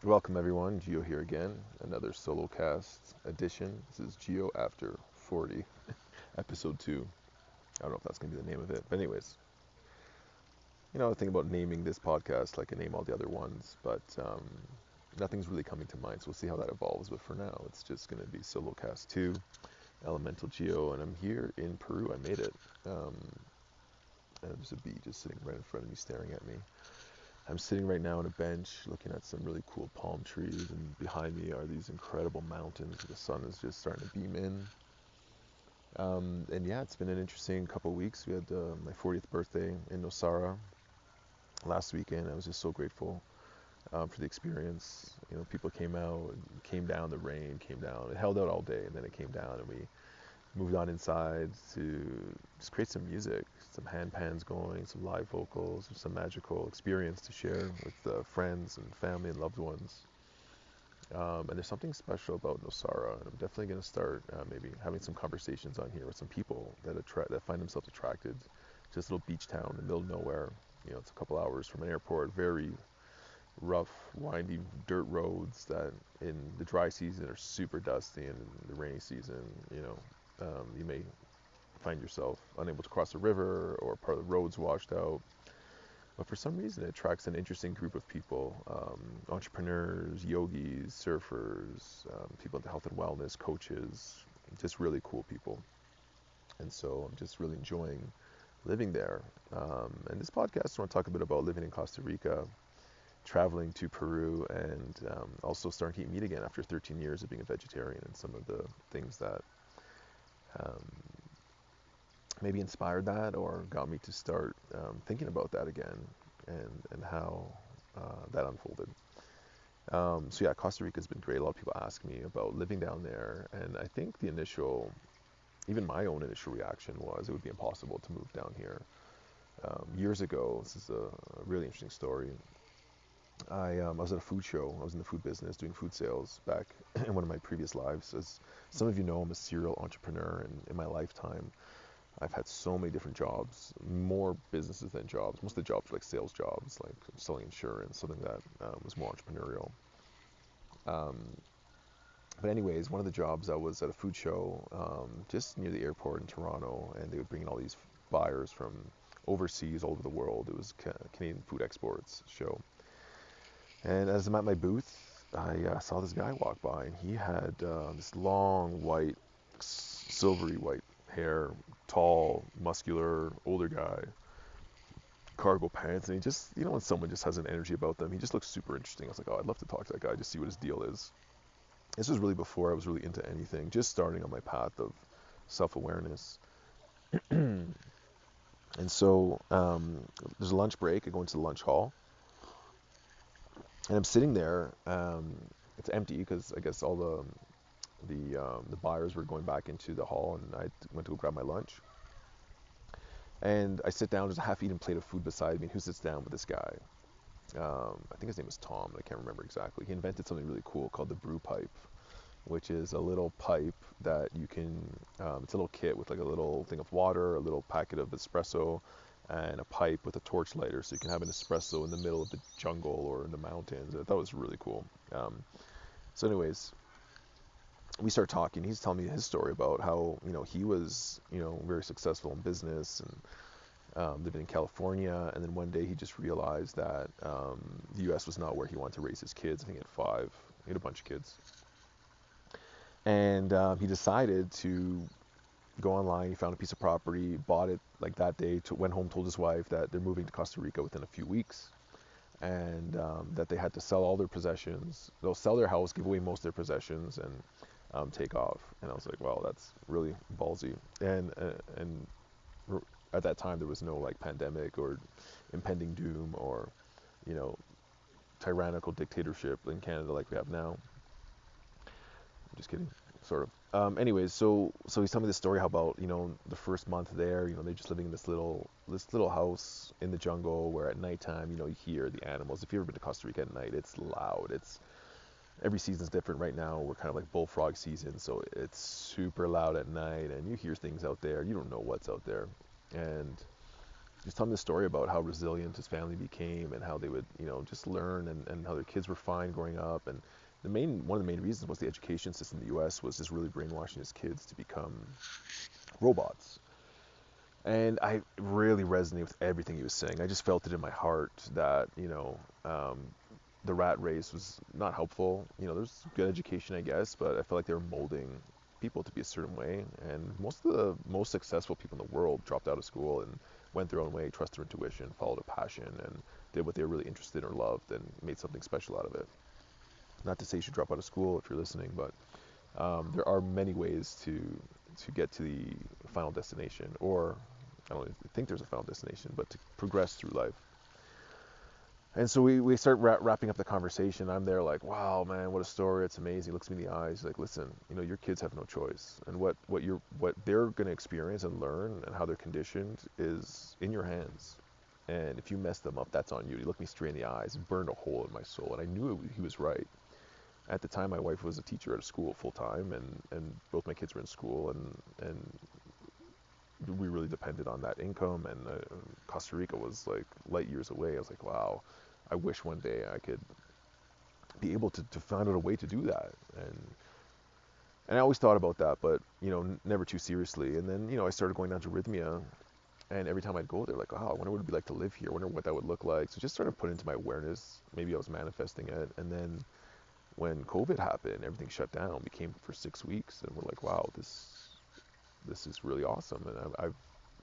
Welcome everyone, Gio here again, another solo cast edition. This is Gio After 40, episode 2. I don't know if that's going to be the name of it, but anyways, I think about naming this podcast like I name all the other ones, but nothing's really coming to mind, so we'll see how that evolves. But for now, it's just going to be solo cast 2, Elemental Geo, and I'm here in Peru. I made it. Um, and there's a bee just sitting right in front of me staring at me. I'm sitting right now on a bench looking at some really cool palm trees, and behind me are these incredible mountains. The sun is just starting to beam in. And yeah, it's been an interesting couple of weeks. We had my 40th birthday in Nosara last weekend. I was just so grateful for the experience. People came out, came down, the rain came down. It held out all day, and then it came down, and we moved on inside to just create some music, some hand pans going, some live vocals, some magical experience to share with friends and family and loved ones. And there's something special about Nosara, and I'm definitely going to start maybe having some conversations on here with some people that find themselves attracted to this little beach town in the middle of nowhere. It's a couple hours from an airport, very rough, windy dirt roads that in the dry season are super dusty, and in the rainy season, you may find yourself unable to cross a river or part of the roads washed out. But for some reason, it attracts an interesting group of people: entrepreneurs, yogis, surfers, people into health and wellness, coaches, just really cool people. And so I'm just really enjoying living there. And this podcast, I want to talk a bit about living in Costa Rica, traveling to Peru, and also starting to eat meat again after 13 years of being a vegetarian, and some of the things that um, maybe inspired that or got me to start thinking about that again, and how that unfolded. So yeah, Costa Rica has been great. A lot of people ask me about living down there, and I think even my own initial reaction was it would be impossible to move down here. Years ago, this is a really interesting story. I was at a food show. I was in the food business doing food sales back in one of my previous lives. As some of you know, I'm a serial entrepreneur, and in my lifetime, I've had so many different jobs, more businesses than jobs. Most of the jobs were like sales jobs, like selling insurance, something that was more entrepreneurial. Um, but anyways, one of the jobs I was at a food show just near the airport in Toronto, and they would bring in all these buyers from overseas, all over the world. It was Canadian Food Exports show. And as I'm at my booth, I saw this guy walk by, and he had this long white, silvery white hair, tall, muscular, older guy, cargo pants, and he just, when someone just has an energy about them, he just looks super interesting. I was like, oh, I'd love to talk to that guy, just see what his deal is. This was really before I was really into anything, just starting on my path of self-awareness. And so there's a lunch break. I go into the lunch hall, and I'm sitting there. It's empty because I guess all the buyers were going back into the hall, and I went to go grab my lunch. And I sit down. There's a half-eaten plate of food beside me. And who sits down with this guy? I think his name is Tom, but I can't remember exactly. He invented something really cool called the brew pipe, which is a little pipe that you can. It's a little kit with like a little thing of water, a little packet of espresso, and a pipe with a torch lighter, so you can have an espresso in the middle of the jungle or in the mountains. I thought it was really cool. So, anyways, we start talking. He's telling me his story about how he was very successful in business and living in California, and then one day he just realized that the U.S. was not where he wanted to raise his kids. I think he had 5. He had a bunch of kids, and he decided to go online. He found a piece of property, bought it like that day. Went home, told his wife that they're moving to Costa Rica within a few weeks, and that they had to sell all their possessions. They'll sell their house, give away most of their possessions, and take off. And I was like, wow, that's really ballsy. And at that time, there was no like pandemic or impending doom or you know tyrannical dictatorship in Canada like we have now. I'm just kidding, sort of. Anyways, so he's telling me this story how about the first month there, they're just living in this little house in the jungle where at nighttime, you hear the animals. If you've ever been to Costa Rica at night, it's loud. It's every season's different. Right now, we're kind of like bullfrog season, so it's super loud at night, and you hear things out there. You don't know what's out there, and just telling this story about how resilient his family became and how they would, just learn, and how their kids were fine growing up. And one of the main reasons was the education system in the U.S. was just really brainwashing his kids to become robots. And I really resonated with everything he was saying. I just felt it in my heart that, the rat race was not helpful. There's good education, I guess, but I felt like they were molding people to be a certain way. And most of the most successful people in the world dropped out of school and went their own way, trusted their intuition, followed a passion, and did what they were really interested in or loved and made something special out of it. Not to say you should drop out of school if you're listening, but there are many ways to get to the final destination, or I don't think there's a final destination, but to progress through life. And so we start wrapping up the conversation. I'm there like, wow, man, what a story. It's amazing. He looks me in the eyes. He's like, listen, your kids have no choice. And what they're going to experience and learn and how they're conditioned is in your hands. And if you mess them up, that's on you. He looked me straight in the eyes and burned a hole in my soul. And I knew he was right. At the time, my wife was a teacher at a school full time, and both my kids were in school, and we really depended on that income. And Costa Rica was like light years away. I was like, wow, I wish one day I could be able to find out a way to do that. And I always thought about that, but never too seriously. And then I started going down to Rhythmia, and every time I'd go there, like, oh, I wonder what it'd be like to live here. I wonder what that would look like. So just started putting into my awareness. Maybe I was manifesting it. And then when COVID happened, everything shut down. We came for 6 weeks, and we're like, wow, this is really awesome. And I've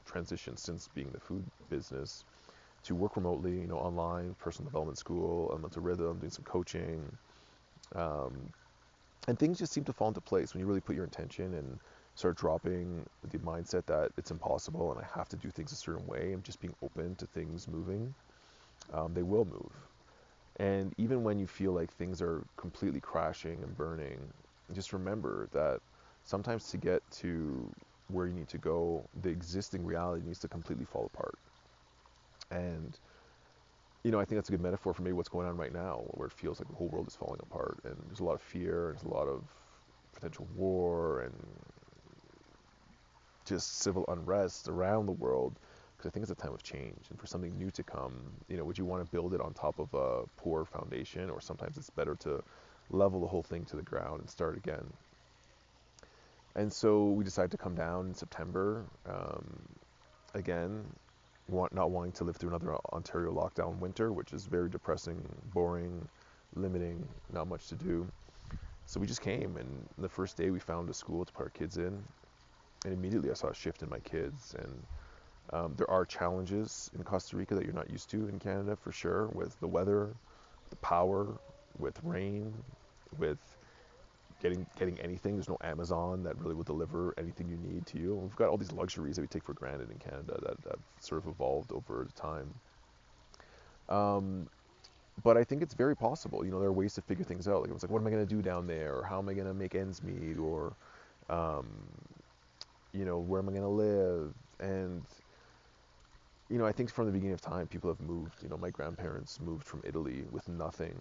transitioned since being the food business to work remotely, online, personal development school. I'm into Rhythm, doing some coaching, um, and things just seem to fall into place when you really put your intention and start dropping the mindset that it's impossible and I have to do things a certain way, and just being open to things moving. They will move. And even when you feel like things are completely crashing and burning, just remember that sometimes to get to where you need to go, the existing reality needs to completely fall apart. And I think that's a good metaphor for maybe what's going on right now, where it feels like the whole world is falling apart, and there's a lot of fear, and there's a lot of potential war, and just civil unrest around the world. Because I think it's a time of change, and for something new to come, would you want to build it on top of a poor foundation, or sometimes it's better to level the whole thing to the ground and start again? And so we decided to come down in September, again, not wanting to live through another Ontario lockdown winter, which is very depressing, boring, limiting, not much to do. So we just came, and the first day we found a school to put our kids in, and immediately I saw a shift in my kids. And there are challenges in Costa Rica that you're not used to in Canada, for sure, with the weather, the power, with rain, with getting anything. There's no Amazon that really will deliver anything you need to you. We've got all these luxuries that we take for granted in Canada that have sort of evolved over time. Um, but I think it's very possible. There are ways to figure things out. Like, it was like, what am I going to do down there? Or how am I going to make ends meet? Or, um, where am I going to live? And, I think from the beginning of time, people have moved. My grandparents moved from Italy with nothing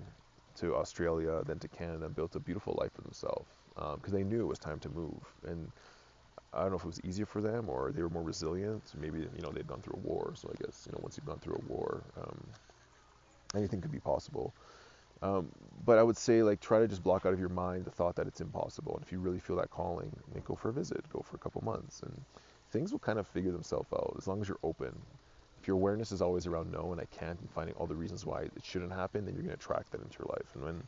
to Australia, then to Canada, built a beautiful life for themselves, because they knew it was time to move. And I don't know if it was easier for them or they were more resilient. Maybe they'd gone through a war, so I guess once you've gone through a war, anything could be possible. Um, but I would say, like, try to just block out of your mind the thought that it's impossible. And if you really feel that calling, then go for a visit, go for a couple months, and things will kind of figure themselves out as long as you're open. If your awareness is always around no and I can't, and finding all the reasons why it shouldn't happen, then you're going to attract that into your life. And when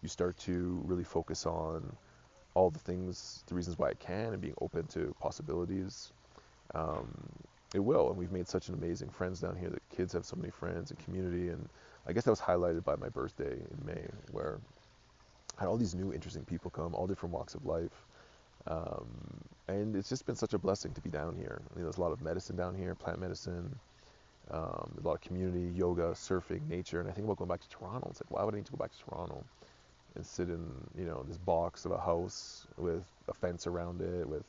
you start to really focus on all the things, the reasons why it can, and being open to possibilities, um, it will. And we've made such an amazing friends down here. The kids have so many friends and community, and I guess that was highlighted by my birthday in May, where I had all these new interesting people come, all different walks of life. Um, and it's just been such a blessing to be down here. There's a lot of medicine down here, plant medicine, a lot of community, yoga, surfing, nature. And I think about going back to Toronto. It's like, why would I need to go back to Toronto and sit in, this box of a house with a fence around it, with,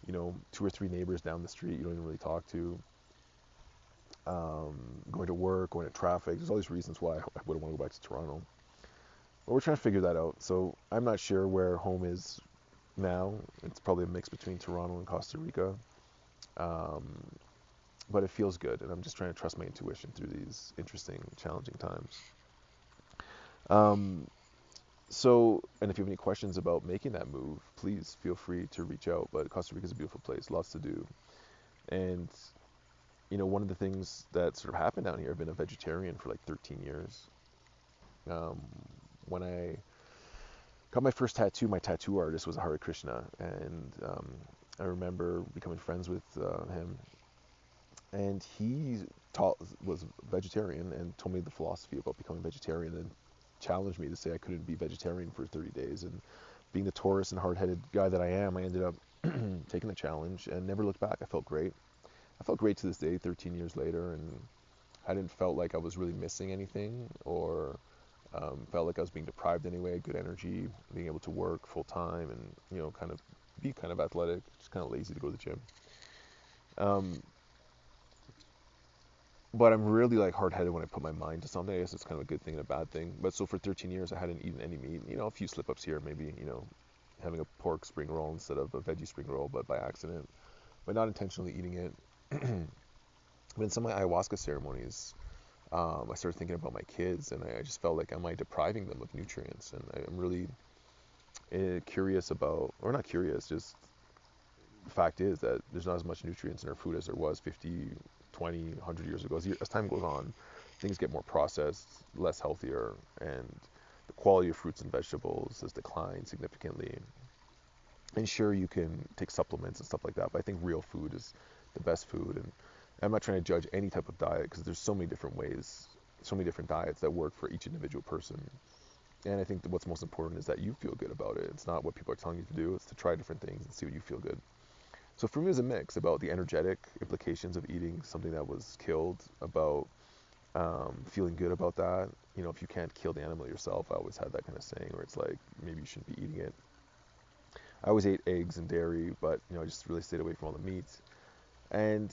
2 or 3 neighbors down the street you don't even really talk to, going to work, going to traffic. There's all these reasons why I wouldn't want to go back to Toronto. But we're trying to figure that out. So I'm not sure where home is now. It's probably a mix between Toronto and Costa Rica. Um, but it feels good, and I'm just trying to trust my intuition through these interesting, challenging times. Um, and if you have any questions about making that move, please feel free to reach out. But Costa Rica is a beautiful place, lots to do. And, one of the things that sort of happened down here, I've been a vegetarian for like 13 years. Um, when I got my first tattoo, my tattoo artist was a Hare Krishna. And I remember becoming friends with him. And he was vegetarian and told me the philosophy about becoming vegetarian and challenged me to say I couldn't be vegetarian for 30 days. And being the Taurus and hard-headed guy that I am, I ended up taking the challenge and never looked back. I felt great. I felt great to this day, 13 years later, and I didn't felt like I was really missing anything or felt like I was being deprived anyway. Good energy, being able to work full time, and kind of be kind of athletic. Just kind of lazy to go to the gym. Um, but I'm really like hard-headed when I put my mind to something. I guess it's kind of a good thing and a bad thing. But so for 13 years, I hadn't eaten any meat. A few slip-ups here, maybe having a pork spring roll instead of a veggie spring roll, but by accident, but not intentionally eating it. But in some of my ayahuasca ceremonies, I started thinking about my kids, and I just felt like, am I depriving them of nutrients? And I'm really curious about, or not curious, just the fact is that there's not as much nutrients in our food as there was 50, 20, 100 years ago. As time goes on, things get more processed, less healthier, and the quality of fruits and vegetables has declined significantly. And sure, you can take supplements and stuff like that, but I think real food is the best food. And I'm not trying to judge any type of diet because there's so many different ways, so many different diets that work for each individual person. And I think that what's most important is that you feel good about it. It's not what people are telling you to do, it's to try different things and see what you feel good. So for me, it was a mix about the energetic implications of eating something that was killed, about feeling good about that. If you can't kill the animal yourself, I always had that kind of saying where it's like, maybe you shouldn't be eating it. I always ate eggs and dairy, but I just really stayed away from all the meats. And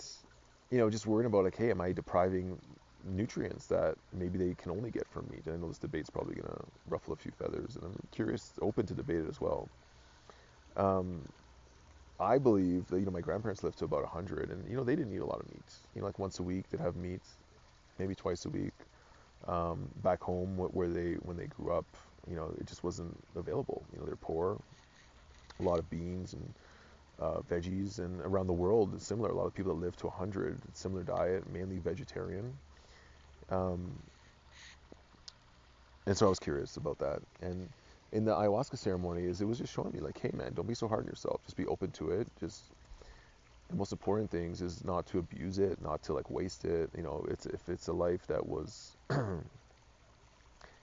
just worrying about like, hey, am I depriving nutrients that maybe they can only get from meat? And I know this debate's probably gonna ruffle a few feathers, and I'm curious, open to debate it as well. Um, I believe that my grandparents lived to about 100, and they didn't eat a lot of meat. Like once a week they'd have meat, maybe twice a week. Back home where they when they grew up, it just wasn't available. They're poor, a lot of beans and veggies, and around the world it's similar. A lot of people that live to 100, similar diet, mainly vegetarian. Um, and so I was curious about that. And in the ayahuasca ceremonies, it was just showing me like, hey man, don't be so hard on yourself. Just be open to it. Just the most important things is not to abuse it, not to like waste it. It's if it's a life that was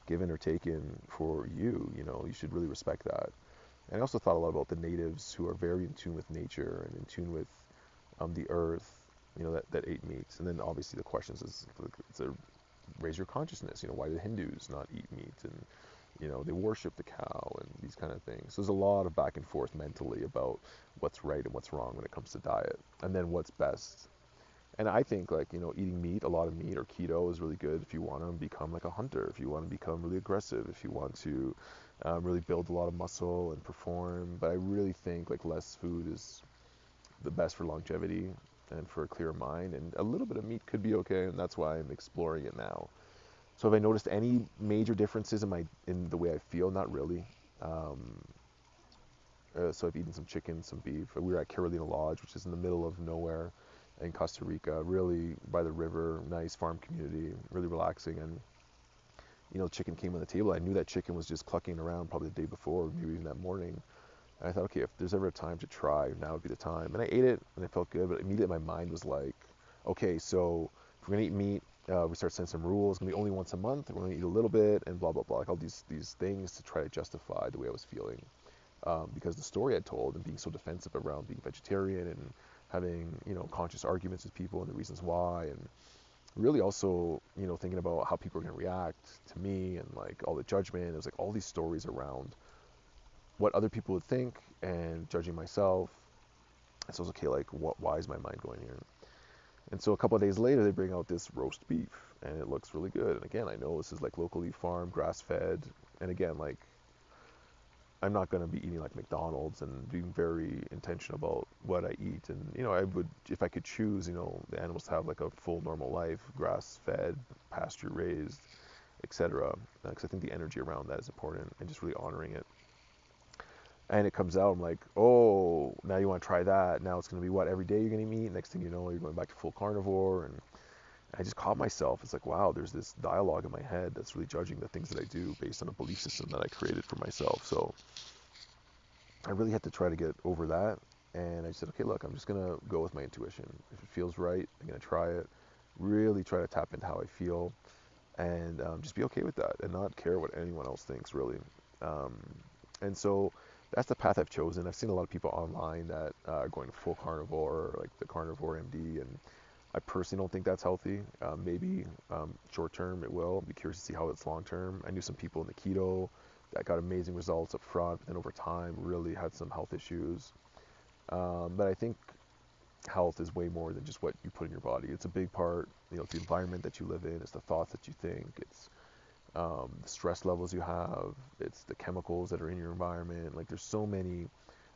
given or taken for you, you should really respect that. And I also thought a lot about the natives who are very in tune with nature and in tune with the earth, that ate meat. And then obviously the questions is to raise your consciousness. Why do the Hindus not eat meat? And they worship the cow and these kind of things. So there's a lot of back and forth mentally about what's right and what's wrong when it comes to diet, and then what's best. And I think like eating meat, a lot of meat or keto is really good if you want to become like a hunter, if you want to become really aggressive, if you want to really build a lot of muscle and perform. But I really think like less food is the best for longevity and for a clear mind. And a little bit of meat could be okay, and that's why I'm exploring it now. So have I noticed any major differences in the way I feel? Not really. Um, so I've eaten some chicken, some beef. We were at Carolina Lodge, which is in the middle of nowhere in Costa Rica, really by the river, nice farm community, really relaxing. And chicken came on the table. I knew that chicken was just clucking around probably the day before, maybe even that morning. And I thought, okay, if there's ever a time to try, now would be the time. And I ate it, and it felt good. But immediately my mind was like, okay, so if we're gonna eat meat, we start setting some rules. It's gonna be only once a month. We're gonna eat a little bit, and blah blah blah. Like all these things to try to justify the way I was feeling, because the story I told and being so defensive around being vegetarian and having conscious arguments with people and the reasons why, and really also thinking about how people are gonna react to me and like all the judgment. It was like all these stories around what other people would think and judging myself. And so I was okay, like why is my mind going here? And so a couple of days later, they bring out this roast beef, and it looks really good. And again, I know this is like locally farmed, grass-fed, and again, like I'm not going to be eating like McDonald's and being very intentional about what I eat. And, I would, if I could choose, the animals to have like a full normal life, grass fed, pasture raised, etc. Because I think the energy around that is important and just really honoring it. And it comes out, I'm like, oh, now you want to try that. Now it's going to be what, every day you're going to eat. Next thing you know, you're going back to full carnivore. And I just caught myself. It's like, wow, there's this dialogue in my head that's really judging the things that I do based on a belief system that I created for myself. So I really had to try to get over that. And I said, okay, look, I'm just going to go with my intuition. If it feels right, I'm going to try it. Really try to tap into how I feel and just be okay with that and not care what anyone else thinks, really. Um, and so that's the path I've chosen. I've seen a lot of people online that are going full carnivore, like the carnivore MD, and I personally don't think that's healthy. Maybe short term it will. I'll be curious to see how it's long term. I knew some people in the keto that got amazing results up front, but then over time really had some health issues. But I think health is way more than just what you put in your body. It's a big part. It's the environment that you live in. It's the thoughts that you think. It's the stress levels you have. It's the chemicals that are in your environment. Like there's so many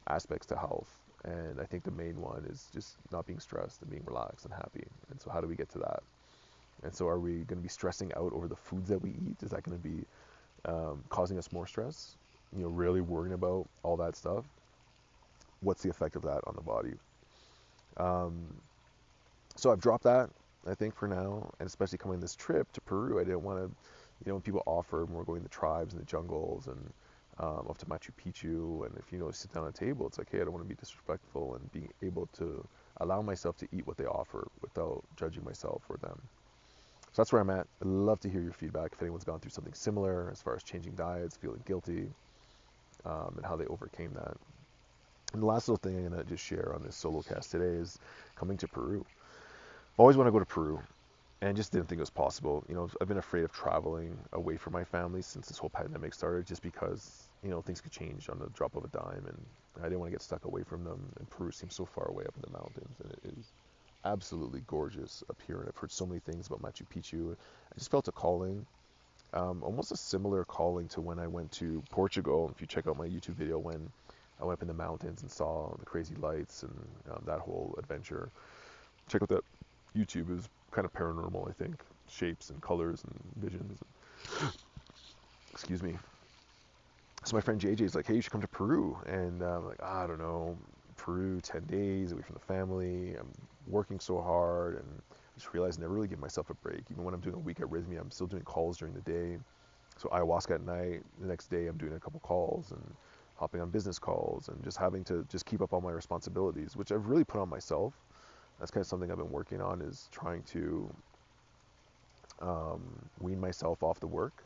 aspects to health. And I think the main one is just not being stressed and being relaxed and happy. And so how do we get to that? And so are we going to be stressing out over the foods that we eat? Is that going to be causing us more stress? Really worrying about all that stuff. What's the effect of that on the body? Um, so I've dropped that, I think, for now, and especially coming this trip to Peru, I didn't want to, when people offer, when we're going to the tribes and the jungles and up to Machu Picchu, and if sit down at a table, it's like, hey, I don't want to be disrespectful, and being able to allow myself to eat what they offer without judging myself or them. So that's where I'm at. I'd love to hear your feedback if anyone's gone through something similar as far as changing diets, feeling guilty, and how they overcame that. And the last little thing I'm going to just share on this solo cast today is coming to Peru. Always want to go to Peru and just didn't think it was possible. I've been afraid of traveling away from my family since this whole pandemic started just because, things could change on the drop of a dime and I didn't want to get stuck away from them. And Peru seems so far away up in the mountains and it is absolutely gorgeous up here. And I've heard so many things about Machu Picchu. I just felt a calling, almost a similar calling to when I went to Portugal. If you check out my YouTube video when I went up in the mountains and saw the crazy lights and that whole adventure. Check out that YouTube. It was kind of paranormal, I think. Shapes and colors and visions. Excuse me. So my friend JJ is like, hey, you should come to Peru. And I'm like, I don't know. Peru, 10 days away from the family. I'm working so hard and I just realized I never really give myself a break. Even when I'm doing a week at Rhythmia, I'm still doing calls during the day. So ayahuasca at night. The next day I'm doing a couple calls and hopping on business calls and just having to just keep up all my responsibilities, which I've really put on myself. That's kind of something I've been working on, is trying to wean myself off the work.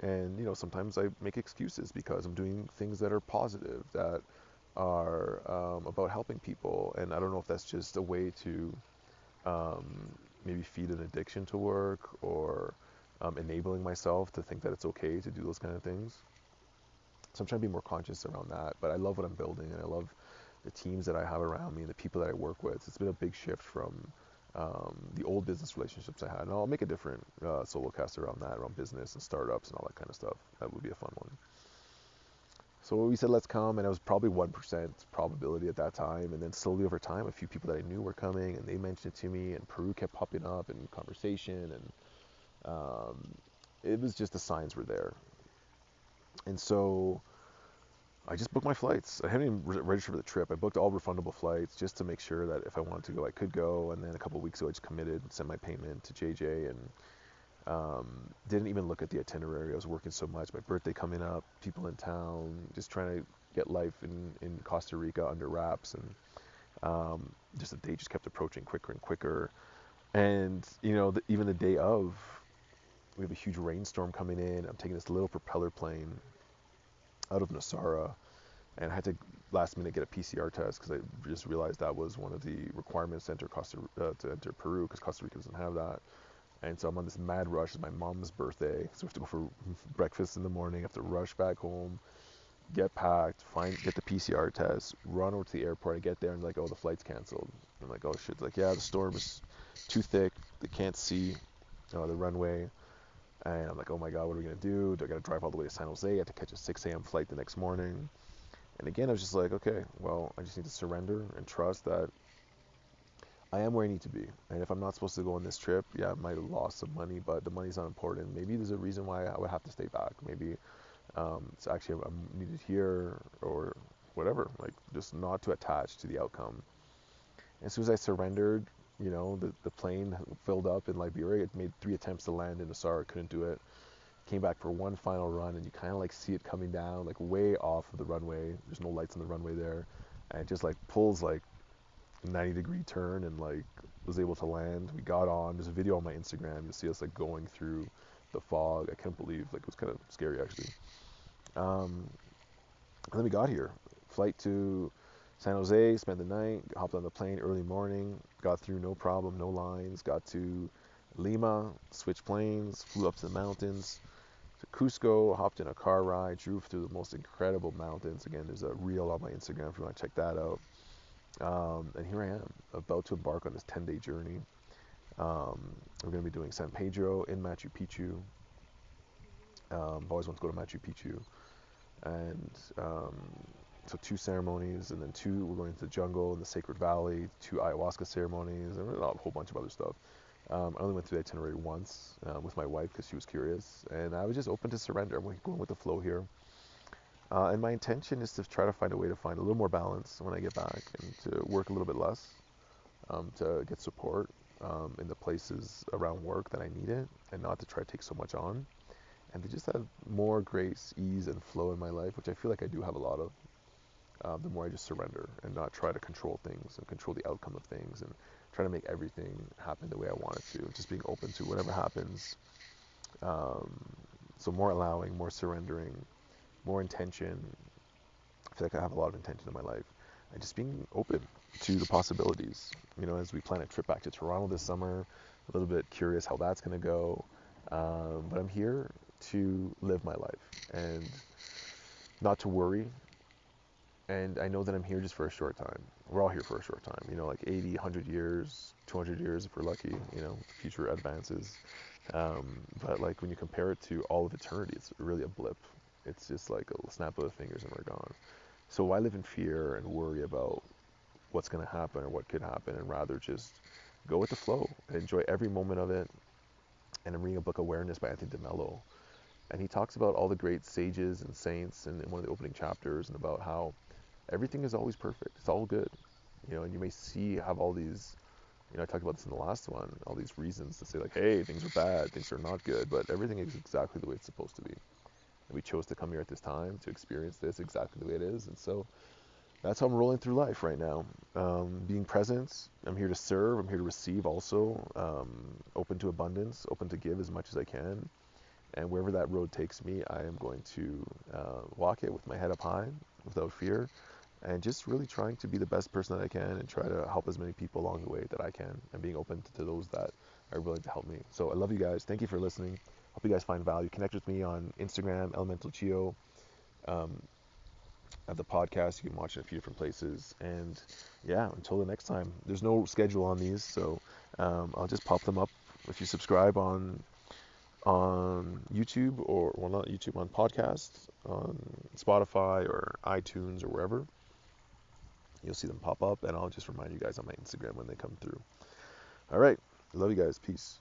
And sometimes I make excuses because I'm doing things that are positive, that are about helping people. And I don't know if that's just a way to um, maybe feed an addiction to work or enabling myself to think that it's okay to do those kind of things. So I'm trying to be more conscious around that. But I love what I'm building, and I love the teams that I have around me and the people that I work with. It's been a big shift from the old business relationships I had. And I'll make a different solo cast around that, around business and startups and all that kind of stuff. That would be a fun one. So we said, let's come, and it was probably 1% probability at that time. And then slowly over time, a few people that I knew were coming, and they mentioned it to me, and Peru kept popping up in conversation, and it was just the signs were there. And so I just booked my flights. I hadn't even registered for the trip. I booked all refundable flights just to make sure that if I wanted to go, I could go. And then a couple of weeks ago, I just committed, sent my payment to JJ, and didn't even look at the itinerary. I was working so much. My birthday coming up, people in town, just trying to get life in Costa Rica under wraps. And just the day just kept approaching quicker and quicker. And, even the day of, we have a huge rainstorm coming in. I'm taking this little propeller plane out of Nasara, and I had to last minute get a PCR test because I just realized that was one of the requirements to enter Peru, because Costa Rica doesn't have that. And so I'm on this mad rush. It's my mom's birthday, so we have to go for breakfast in the morning. I have to rush back home, get packed, get the PCR test, run over to the airport. I get there and like, oh, the flight's canceled. I'm like, oh shit. Like, yeah, the storm is too thick. They can't see the runway. And I'm like, oh my God, what are we going to do? Do I got to drive all the way to San Jose? I had to catch a 6 a.m. flight the next morning. And again, I was just like, okay, well, I just need to surrender and trust that I am where I need to be. And if I'm not supposed to go on this trip, yeah, I might have lost some money, but the money's not important. Maybe there's a reason why I would have to stay back. Maybe it's actually I'm needed here or whatever. Like, just not to attach to the outcome. As soon as I surrendered, the plane filled up in Liberia. It made 3 attempts to land in Asara, couldn't do it. Came back for one final run, and you kind of like see it coming down, like way off of the runway. There's no lights on the runway there, and it just like pulls like 90-degree turn, and like was able to land. We got on. There's a video on my Instagram. You'll see us like going through the fog. I can't believe, like, it was kind of scary actually. And then we got here. Flight to San Jose, spent the night, hopped on the plane early morning, got through no problem, no lines, got to Lima, switched planes, flew up to the mountains, to Cusco, hopped in a car ride, drove through the most incredible mountains. Again, there's a reel on my Instagram if you want to check that out. And here I am, about to embark on this 10-day journey. We're going to be doing San Pedro in Machu Picchu. I've always wanted to go to Machu Picchu. And so 2 ceremonies, and then 2, we're going to the jungle in the Sacred Valley, 2 ayahuasca ceremonies, and a whole bunch of other stuff. I only went through the itinerary once with my wife because she was curious, and I was just open to surrender. I'm going with the flow here. And my intention is to try to find a way to find a little more balance when I get back, and to work a little bit less, to get support in the places around work that I need it, and not to try to take so much on, and to just have more grace, ease, and flow in my life, which I feel like I do have a lot of. The more I just surrender and not try to control things and control the outcome of things and try to make everything happen the way I want it to, just being open to whatever happens. So more allowing, more surrendering, more intention. I feel like I have a lot of intention in my life, and just being open to the possibilities. As we plan a trip back to Toronto this summer, a little bit curious how that's going to go. But I'm here to live my life and not to worry. And I know that I'm here just for a short time. We're all here for a short time, like 80, 100 years, 200 years if we're lucky, future advances. But like when you compare it to all of eternity, it's really a blip. It's just like a snap of the fingers and we're gone. So why live in fear and worry about what's going to happen or what could happen, and rather just go with the flow and enjoy every moment of it. And I'm reading a book, Awareness by Anthony DeMello. And he talks about all the great sages and saints in one of the opening chapters, and about how everything is always perfect. It's all good. And you may have all these, I talked about this in the last one, all these reasons to say like, hey, things are bad, things are not good, but everything is exactly the way it's supposed to be. And we chose to come here at this time to experience this exactly the way it is. And so that's how I'm rolling through life right now. Being present, I'm here to serve, I'm here to receive also, open to abundance, open to give as much as I can. And wherever that road takes me, I am going to walk it with my head up high, without fear, and just really trying to be the best person that I can, and try to help as many people along the way that I can, and being open to those that are willing to help me. So I love you guys. Thank you for listening. Hope you guys find value. Connect with me on Instagram, Elemental Chio. At the podcast, you can watch it in a few different places. And yeah, until the next time, there's no schedule on these, so I'll just pop them up if you subscribe on YouTube, or well, not YouTube, on podcasts, on Spotify or iTunes or wherever. You'll see them pop up, and I'll just remind you guys on my Instagram when they come through. All right, love you guys. Peace.